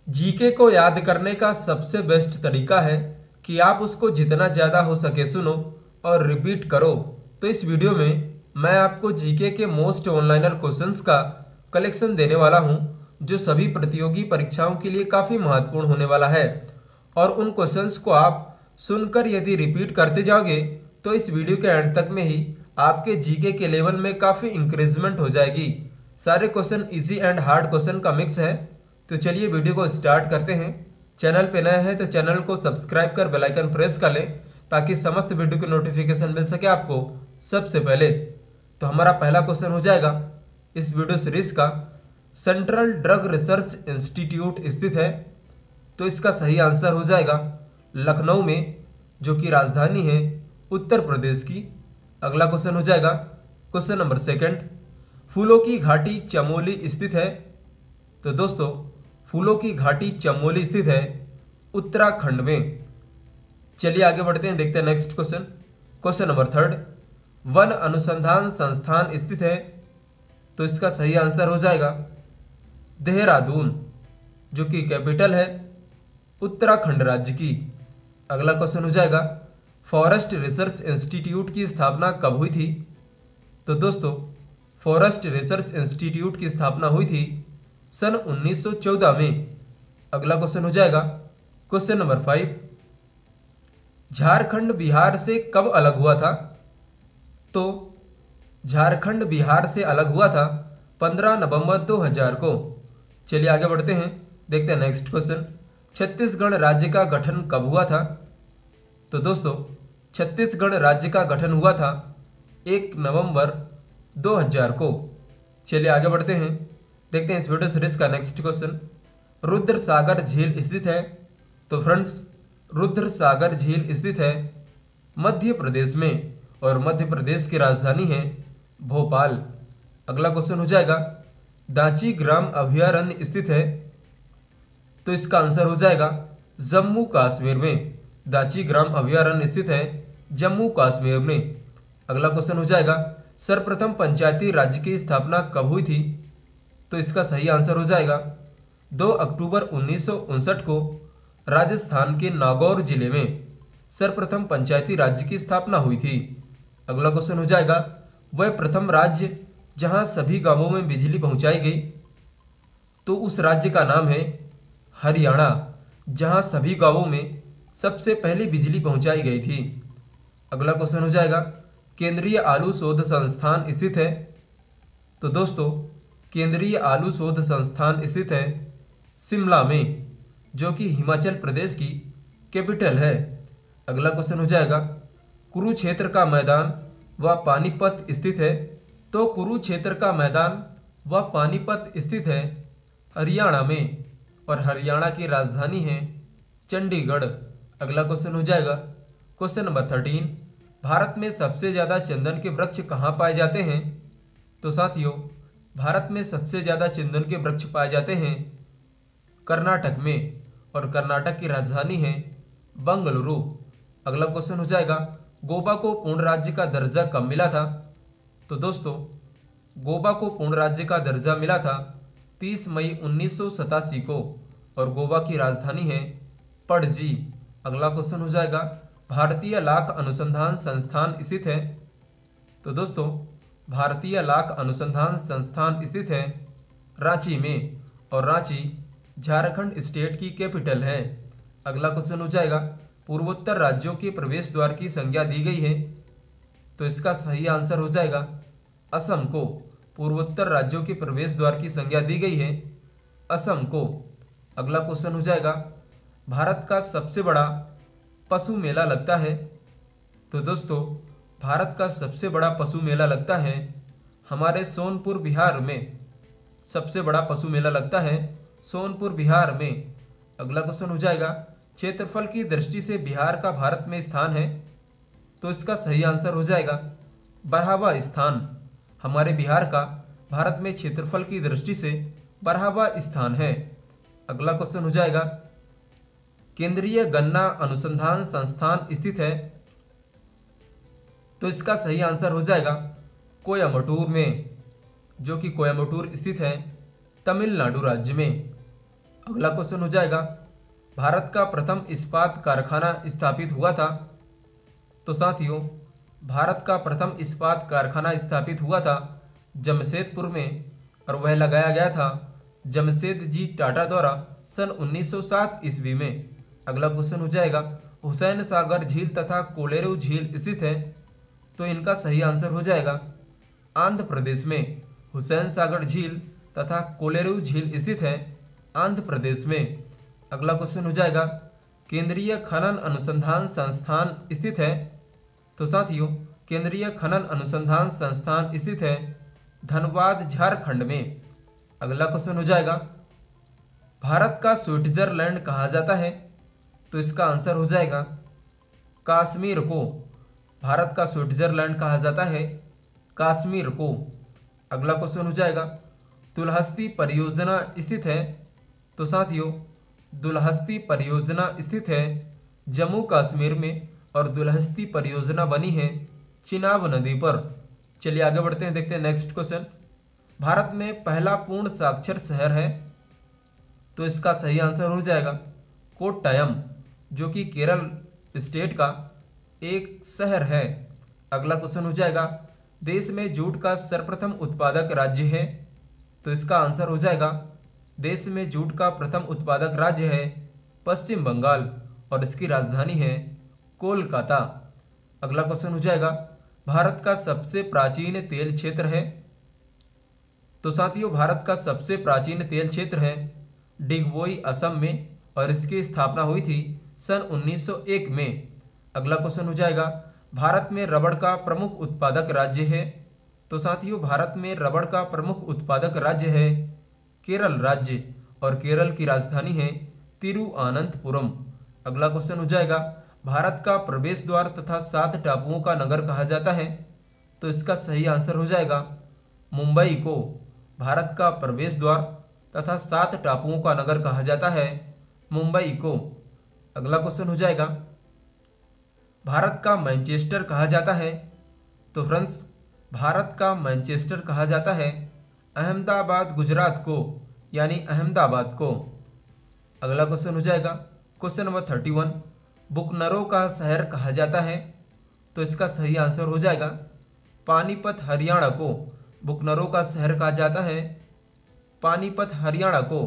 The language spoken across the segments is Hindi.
जीके को याद करने का सबसे बेस्ट तरीका है कि आप उसको जितना ज़्यादा हो सके सुनो और रिपीट करो। तो इस वीडियो में मैं आपको जीके के मोस्ट ऑनलाइनर क्वेश्चंस का कलेक्शन देने वाला हूं, जो सभी प्रतियोगी परीक्षाओं के लिए काफ़ी महत्वपूर्ण होने वाला है। और उन क्वेश्चंस को आप सुनकर यदि रिपीट करते जाओगे तो इस वीडियो के एंड तक में ही आपके जीके के लेवल में काफ़ी इंक्रीजमेंट हो जाएगी। सारे question easy and hard question का मिक्स है। तो चलिए वीडियो को स्टार्ट करते हैं। चैनल पे नए हैं तो चैनल को सब्सक्राइब कर बेल आइकन प्रेस कर लें ताकि समस्त वीडियो की नोटिफिकेशन मिल सके आपको सबसे पहले। तो हमारा पहला क्वेश्चन हो जाएगा इस वीडियो सीरीज का, सेंट्रल ड्रग रिसर्च इंस्टीट्यूट स्थित है। तो इसका सही आंसर हो जाएगा लखनऊ में, जो कि राजधानी है उत्तर प्रदेश की। अगला क्वेश्चन हो जाएगा क्वेश्चन नंबर सेकंड, फूलों की घाटी चमोली स्थित है। तो दोस्तों फूलों की घाटी चमोली स्थित है उत्तराखंड में। चलिए आगे बढ़ते हैं, देखते हैं next question. Question number third, one अनुसंधान संस्थान स्थित है। तो इसका सही आंसर हो जाएगा देहरादून, जो कि कैपिटल है उत्तराखंड राज्य की। अगला क्वेश्चन हो जाएगा फॉरेस्ट रिसर्च इंस्टीट्यूट की स्थापना कब हुई थी। तो दोस्तों फॉरेस्ट रिसर्च इंस्टीट्यूट की स्थापना हुई थी सन 1914 में। अगला क्वेश्चन हो जाएगा क्वेश्चन नंबर 5, झारखंड बिहार से कब अलग हुआ था। तो झारखंड बिहार से अलग हुआ था 15 नवंबर 2000 को। चलिए आगे बढ़ते हैं, देखते हैं नेक्स्ट क्वेश्चन, छत्तीसगढ़ राज्य का गठन कब हुआ था। तो दोस्तों छत्तीसगढ़ राज्य का गठन हुआ था 1 नवंबर 2000 को। चलिए आगे बढ़ते हैं, देखते हैं इस वीडियो सीरीज का नेक्स्ट क्वेश्चन, रुद्र सागर झील स्थित है। तो फ्रेंड्स रुद्र सागर झील स्थित है मध्य प्रदेश में और मध्य प्रदेश की राजधानी है भोपाल। अगला क्वेश्चन हो जाएगा दांची ग्राम अभयारण्य स्थित है। तो इसका आंसर हो जाएगा जम्मू कश्मीर में। दांची ग्राम अभयारण्य स्थित है जम्मू कश्मीर में। अगला क्वेश्चन हो जाएगा सर्वप्रथम पंचायती राज्य की स्थापना कब हुई थी। तो इसका सही आंसर हो जाएगा 2 अक्टूबर 1959 को राजस्थान के नागौर जिले में सर्वप्रथम पंचायती राज्य की स्थापना हुई थी। अगला क्वेश्चन हो जाएगा वह प्रथम राज्य जहां सभी गांवों में बिजली पहुंचाई गई। तो उस राज्य का नाम है हरियाणा, जहां सभी गांवों में सबसे पहले बिजली पहुंचाई गई थी। अगला क्वेश्चन हो जाएगा केंद्रीय आलू शोध संस्थान स्थित है। तो दोस्तों केंद्रीय आलू शोध संस्थान स्थित है शिमला में, जो कि हिमाचल प्रदेश की कैपिटल है। अगला क्वेश्चन हो जाएगा कुरुक्षेत्र का मैदान व पानीपत स्थित है। तो कुरुक्षेत्र का मैदान व पानीपत स्थित है हरियाणा में और हरियाणा की राजधानी है चंडीगढ़। अगला क्वेश्चन हो जाएगा क्वेश्चन नंबर 13, भारत में सबसे ज़्यादा चंदन के वृक्ष कहाँ पाए जाते हैं। तो साथियों भारत में सबसे ज़्यादा चंदन के वृक्ष पाए जाते हैं कर्नाटक में और कर्नाटक की राजधानी है बंगलुरु। अगला क्वेश्चन हो जाएगा गोवा को पूर्ण राज्य का दर्जा कब मिला था। तो दोस्तों गोवा को पूर्ण राज्य का दर्जा मिला था 30 मई 1987 को और गोवा की राजधानी है पणजी। अगला क्वेश्चन हो जाएगा भारतीय लाख अनुसंधान संस्थान स्थित है। तो दोस्तों भारतीय लाख अनुसंधान संस्थान स्थित है रांची में और रांची झारखंड स्टेट की कैपिटल है। अगला क्वेश्चन हो जाएगा पूर्वोत्तर राज्यों के प्रवेश द्वार की संज्ञा दी गई है। तो इसका सही आंसर हो जाएगा असम को पूर्वोत्तर राज्यों के प्रवेश द्वार की संज्ञा दी गई है असम को। अगला क्वेश्चन हो जाएगा भारत का सबसे बड़ा पशु मेला लगता है। तो दोस्तों भारत का सबसे बड़ा पशु मेला लगता है हमारे सोनपुर बिहार में। सबसे बड़ा पशु मेला लगता है सोनपुर बिहार में। अगला क्वेश्चन हो जाएगा क्षेत्रफल की दृष्टि से बिहार का भारत में स्थान है। तो इसका सही आंसर हो जाएगा 12वां स्थान। हमारे बिहार का भारत में क्षेत्रफल की दृष्टि से 12वां स्थान है। अगला क्वेश्चन हो जाएगा केंद्रीय गन्ना अनुसंधान संस्थान स्थित है। तो इसका सही आंसर हो जाएगा कोयम्बटूर में, जो कि कोयम्बटूर स्थित है तमिलनाडु राज्य में। अगला क्वेश्चन हो जाएगा, भारत का प्रथम इस्पात कारखाना स्थापित हुआ था। तो साथियों, भारत का प्रथम इस्पात कारखाना स्थापित हुआ था जमशेदपुर में, और वह लगाया गया था जमशेद जी टाटा द्वारा सन 1907 ईस्वी में। अगला क्वेश्चन हो जाएगा, हुसैन सागर झील तथा कोलेरू झील स्थित है। तो इनका सही आंसर हो जाएगा आंध्र प्रदेश में। हुसैन सागर झील तथा कोलेरू झील स्थित है आंध्र प्रदेश में। अगला क्वेश्चन हो जाएगा, केंद्रीय खनन अनुसंधान संस्थान स्थित है। तो साथियों, केंद्रीय खनन अनुसंधान संस्थान स्थित है धनबाद झारखंड में। अगला क्वेश्चन हो जाएगा, भारत का स्विट्जरलैंड कहा जाता है। तो इसका आंसर हो जाएगा कश्मीर को। भारत का स्विट्जरलैंड कहा जाता है कश्मीर को। अगला क्वेश्चन हो जाएगा, दुलहस्ती परियोजना स्थित है। तो साथियों, दुलहस्ती परियोजना स्थित है जम्मू कश्मीर में, और दुलहस्ती परियोजना बनी है चिनाब नदी पर। चलिए आगे बढ़ते हैं, देखते हैं नेक्स्ट क्वेश्चन। भारत में पहला पूर्ण साक्षर शहर है। तो इसका सही आंसर हो जाएगा कोट्टयम, जो कि केरल स्टेट का एक शहर है। अगला क्वेश्चन हो जाएगा, देश में जूट का सर्वप्रथम उत्पादक राज्य है। तो इसका आंसर हो जाएगा, देश में जूट का प्रथम उत्पादक राज्य है पश्चिम बंगाल, और इसकी राजधानी है कोलकाता। अगला क्वेश्चन हो जाएगा, भारत का सबसे प्राचीन तेल क्षेत्र है। तो साथियों, भारत का सबसे प्राचीन तेल क्षेत्र है डिगबोई असम में, और इसकी स्थापना हुई थी सन 1901 में। अगला क्वेश्चन हो जाएगा, भारत में रबड़ का प्रमुख उत्पादक राज्य है। तो साथियों, भारत में रबड़ का प्रमुख उत्पादक राज्य है केरल राज्य, और केरल की राजधानी है तिरुअनंतपुरम। अगला क्वेश्चन हो जाएगा, भारत का प्रवेश द्वार तथा 7 टापुओं का नगर कहा जाता है। तो इसका सही आंसर हो जाएगा मुंबई को। भारत का प्रवेश द्वार तथा 7 टापुओं का नगर कहा जाता है मुंबई को। अगला क्वेश्चन हो जाएगा, भारत का मैनचेस्टर कहा जाता है। तो फ्रेंड्स, भारत का मैनचेस्टर कहा जाता है अहमदाबाद गुजरात को, यानी अहमदाबाद को। अगला क्वेश्चन हो जाएगा, क्वेश्चन नंबर 31, बुकनरों का शहर कहा जाता है। तो इसका सही आंसर हो जाएगा पानीपत हरियाणा को। बुकनरों का शहर कहा जाता है पानीपत हरियाणा को।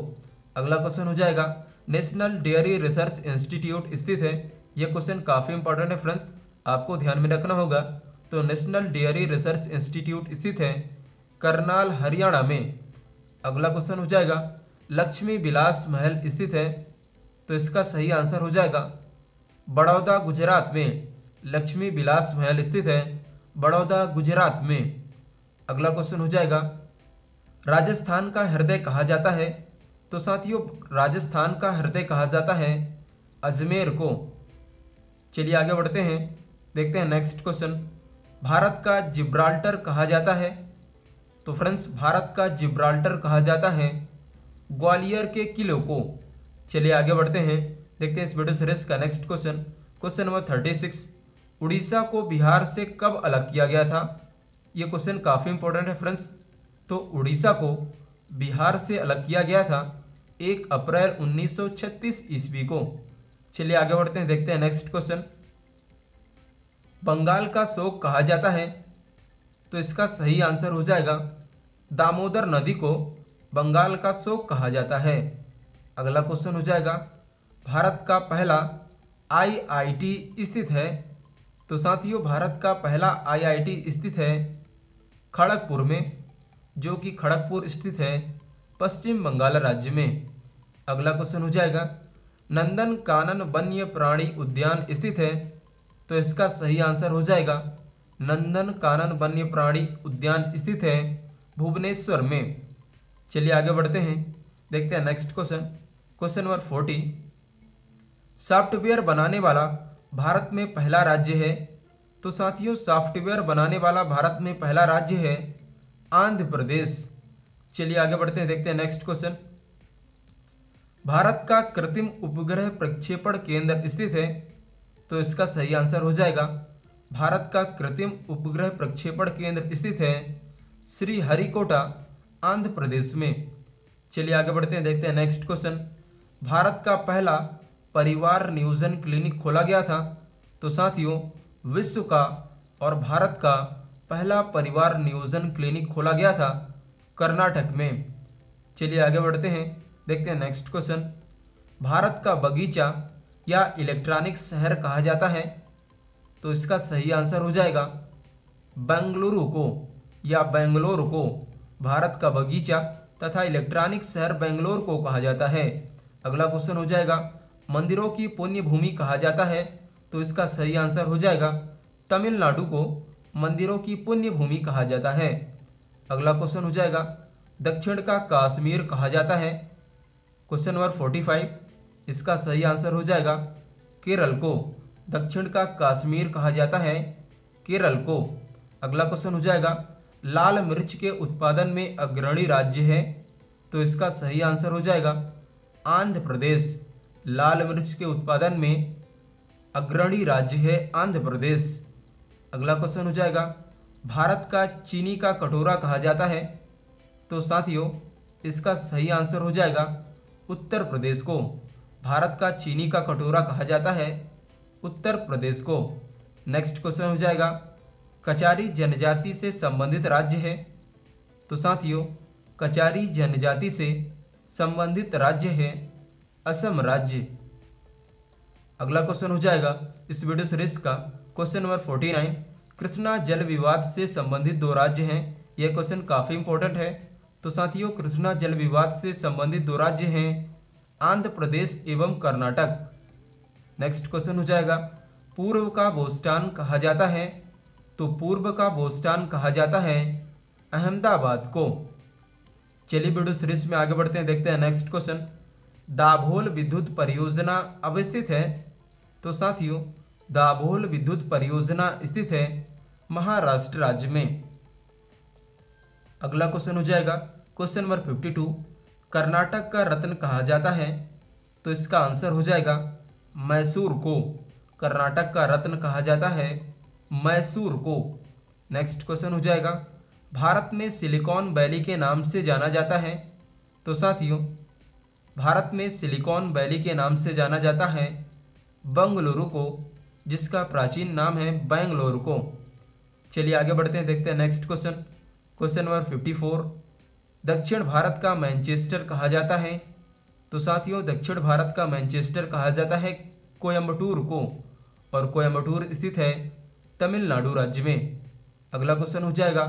अगला क्वेश्चन हो जाएगा, नेशनल डेयरी रिसर्च इंस्टीट्यूट स्थित है। यह क्वेश्चन काफ़ी इंपॉर्टेंट है फ्रेंड्स, आपको ध्यान में रखना होगा। तो नेशनल डेयरी रिसर्च इंस्टीट्यूट स्थित है करनाल हरियाणा में। अगला क्वेश्चन हो जाएगा, लक्ष्मी विलास महल स्थित है। तो इसका सही आंसर हो जाएगा बड़ौदा गुजरात में। लक्ष्मी विलास महल स्थित है बड़ौदा गुजरात में। अगला क्वेश्चन हो जाएगा, राजस्थान का हृदय कहा जाता है। तो साथियों, राजस्थान का हृदय कहा जाता है अजमेर को। चलिए आगे बढ़ते हैं, देखते हैं नेक्स्ट क्वेश्चन। भारत का जिब्राल्टर कहा जाता है। तो फ्रेंड्स, भारत का जिब्राल्टर कहा जाता है ग्वालियर के किले को। चलिए आगे बढ़ते हैं, देखते हैं इस वीडियो सीरीज का next question. Question number 36, Orissa को बिहार से कब अलग किया गया था। ये क्वेश्चन काफ़ी इंपॉर्टेंट है फ्रेंड्स। तो उड़ीसा को बिहार से अलग किया गया था 1 अप्रैल 1936 ईस्वी को। चलिए आगे बढ़ते हैं, देखते हैं नेक्स्ट क्वेश्चन। बंगाल का शोक कहा जाता है। तो इसका सही आंसर हो जाएगा दामोदर नदी को बंगाल का शोक कहा जाता है। अगला क्वेश्चन हो जाएगा, भारत का पहला आईआईटी स्थित है। तो साथियों, भारत का पहला आईआईटी स्थित है खड़गपुर में, जो कि खड़गपुर स्थित है पश्चिम बंगाल राज्य में। अगला क्वेश्चन हो जाएगा, नंदन कानन वन्य प्राणी उद्यान स्थित है। तो इसका सही आंसर हो जाएगा नंदन कानन वन्य प्राणी उद्यान स्थित है भुवनेश्वर में। चलिए आगे बढ़ते हैं, देखते हैं next question. Question number 40, software बनाने वाला भारत में पहला राज्य है। तो साथियों, सॉफ्टवेयर बनाने वाला भारत में पहला राज्य है आंध्र प्रदेश। चलिए आगे बढ़ते हैं, देखते हैं नेक्स्ट क्वेश्चन। भारत का कृत्रिम उपग्रह प्रक्षेपण केंद्र स्थित है। तो इसका सही आंसर हो जाएगा भारत का कृत्रिम उपग्रह प्रक्षेपण केंद्र स्थित है? श्रीहरिकोटा, आंध्र प्रदेश में। चलिए आगे बढ़ते हैं, देखते हैं नेक्स्ट क्वेश्चन। भारत का पहला परिवार नियोजन क्लिनिक खोला गया था? तो साथियों, विश्व का और भारत का पहला परिवार नियोजन क्लिनिक खोला गया था कर्नाटक में। चलिए आगे बढ़ते हैं, देखते हैं नेक्स्ट क्वेश्चन। भारत का बगीचा या इलेक्ट्रॉनिक शहर कहा जाता है? तो इसका सही आंसर हो जाएगा बेंगलुरु को या बेंगलोर को। भारत का बगीचा तथा इलेक्ट्रॉनिक शहर बेंगलोर को कहा जाता है। अगला क्वेश्चन हो जाएगा, मंदिरों की पुण्य भूमि कहा जाता है? तो इसका सही आंसर हो जाएगा तमिलनाडु को मंदिरों की पुण्य भूमि कहा जाता है। अगला क्वेश्चन हो जाएगा, दक्षिण का कश्मीर कहा जाता है? क्वेश्चन नंबर 45, इसका सही आंसर हो जाएगा केरल को। दक्षिण का कश्मीर कहा जाता है केरल को। अगला क्वेश्चन हो जाएगा, लाल मिर्च के उत्पादन में अग्रणी राज्य है? तो इसका सही आंसर हो जाएगा आंध्र प्रदेश। लाल मिर्च के उत्पादन में अग्रणी राज्य है आंध्र प्रदेश। अगला क्वेश्चन हो जाएगा, भारत का चीनी का कटोरा कहा जाता है? तो साथियों, इसका सही आंसर हो जाएगा उत्तर प्रदेश को। भारत का चीनी का कटोरा कहा जाता है उत्तर प्रदेश को। नेक्स्ट क्वेश्चन हो जाएगा, कचारी जनजाति से संबंधित राज्य है? तो साथियों, कचारी जनजाति से संबंधित राज्य है असम राज्य। अगला क्वेश्चन हो जाएगा इस वीडियो सीरीज का क्वेश्चन नंबर 49, कृष्णा जल विवाद से संबंधित दो राज्य हैं। यह क्वेश्चन काफ़ी इंपॉर्टेंट है। तो साथियों, कृष्णा जल विवाद से संबंधित दो राज्य हैं आंध्र प्रदेश एवं कर्नाटक। नेक्स्ट क्वेश्चन हो जाएगा, पूर्व का बोस्टन कहा जाता है? तो पूर्व का बोस्टन कहा जाता है अहमदाबाद को। चलिए वीडियो सीरीज में आगे बढ़ते हैं, देखते हैं नेक्स्ट क्वेश्चन। दाभोल विद्युत परियोजना अवस्थित है? तो साथियों, दाभोल विद्युत परियोजना स्थित है महाराष्ट्र राज्य में। अगला क्वेश्चन हो जाएगा क्वेश्चन नंबर 52, कर्नाटक का रत्न कहा जाता है? तो इसका आंसर हो जाएगा मैसूर को। कर्नाटक का रत्न कहा जाता है मैसूर को। नेक्स्ट क्वेश्चन हो जाएगा, भारत में सिलिकॉन वैली के नाम से जाना जाता है? तो साथियों, भारत में सिलिकॉन वैली के नाम से जाना जाता है बंगलुरु को, जिसका प्राचीन नाम है बेंगलोर को। चलिए आगे बढ़ते हैं, देखते हैं नेक्स्ट क्वेश्चन। क्वेश्चन नंबर 54, दक्षिण भारत का मैनचेस्टर कहा जाता है? तो साथियों, दक्षिण भारत का मैनचेस्टर कहा जाता है कोयम्बटूर को, और कोयम्बटूर स्थित है तमिलनाडु राज्य में। अगला क्वेश्चन हो जाएगा,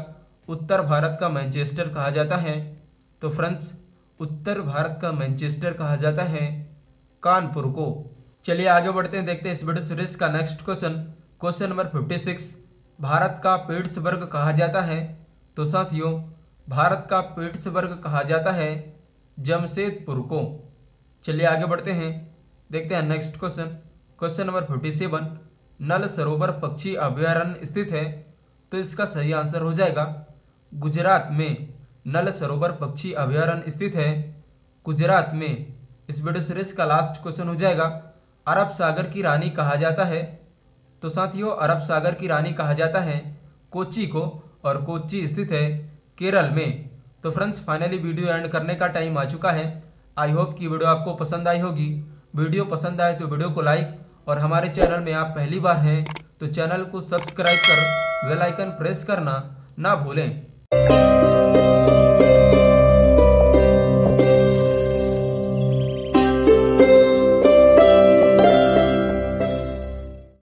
उत्तर भारत का मैनचेस्टर कहा जाता है? तो फ्रेंड्स, उत्तर भारत का मैनचेस्टर कहा जाता है कानपुर को। चलिए आगे बढ़ते हैं, देखते हैं इस वीडियो सीरीज का next question. Question number 56, Bharat का पिट्सबर्ग कहा जाता है? तो साथियों, भारत का पिट्सबर्ग कहा जाता है जमशेदपुर को। चलिए आगे बढ़ते हैं, देखते हैं नेक्स्ट क्वेश्चन। क्वेश्चन नंबर 57, नल सरोवर पक्षी अभयारण्य स्थित है? तो इसका सही आंसर हो जाएगा गुजरात में। नल सरोवर पक्षी अभयारण्य स्थित है गुजरात में। इस वीडियो सीरीज का लास्ट क्वेश्चन हो जाएगा, अरब सागर की रानी कहा जाता है? तो साथियों, अरब सागर की रानी कहा जाता है कोच्चि को, और कोच्चि स्थित है केरल में। तो फ्रेंड्स, फाइनली वीडियो एंड करने का टाइम आ चुका है। आई होप कि वीडियो आपको पसंद आई होगी। वीडियो पसंद आए तो वीडियो को लाइक, और हमारे चैनल में आप पहली बार हैं तो चैनल को सब्सक्राइब कर बेल आइकन प्रेस करना ना भूलें।